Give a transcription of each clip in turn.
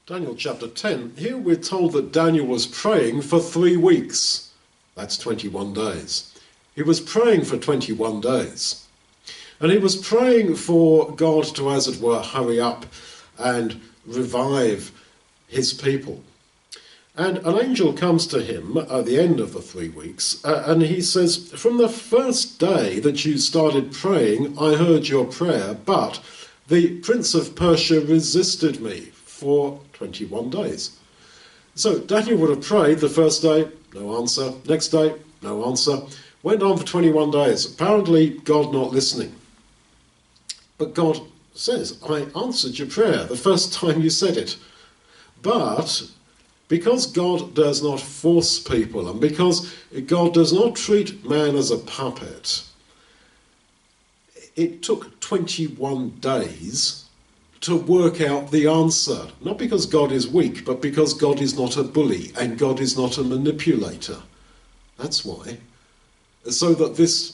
Daniel chapter 10, here we're told that Daniel was praying for 3 weeks. That's 21 days. He was praying for 21 days. And he was praying for God to, as it were, hurry up and revive his people. And an angel comes to him at the end of the 3 weeks, and he says, "From the first day that you started praying, I heard your prayer, but the Prince of Persia resisted me for 21 days. So Daniel would have prayed the first day, no answer. Next day, no answer. Went on for 21 days. Apparently, God not listening. But God says, I answered your prayer the first time you said it. But because God does not force people, and because God does not treat man as a puppet, it took 21 days to work out the answer. Not because God is weak, but because God is not a bully and God is not a manipulator. That's why. So that this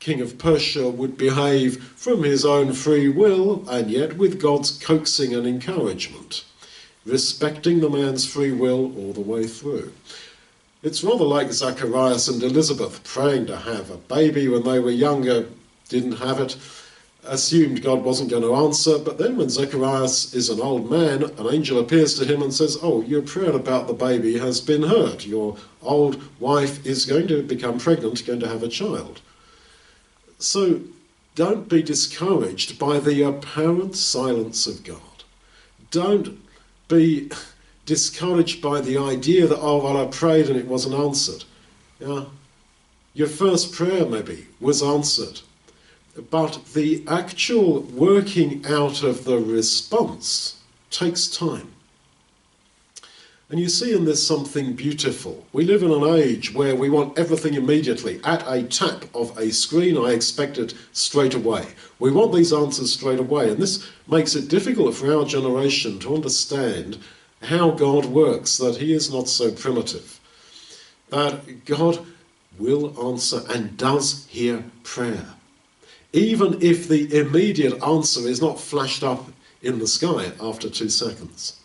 king of Persia would behave from his own free will, and yet with God's coaxing and encouragement, respecting the man's free will all the way through. It's rather like Zacharias and Elizabeth praying to have a baby when they were younger, didn't have it, assumed God wasn't going to answer, but then when Zacharias is an old man, an angel appears to him and says, oh, your prayer about the baby has been heard. Your old wife is going to become pregnant, going to have a child. So don't be discouraged by the apparent silence of God. Don't be discouraged by the idea that, oh, well, I prayed and it wasn't answered. Yeah. Your first prayer maybe was answered. But the actual working out of the response takes time. And you see in this something beautiful. We live in an age where we want everything immediately. At a tap of a screen, I expect it straight away. We want these answers straight away. And this makes it difficult for our generation to understand how God works, that he is not so primitive. That God will answer and does hear prayer. Even if the immediate answer is not flashed up in the sky after 2 seconds.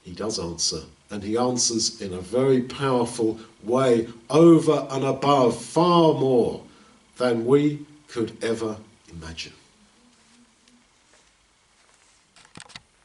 He does answer, and he answers in a very powerful way, over and above, far more than we could ever imagine.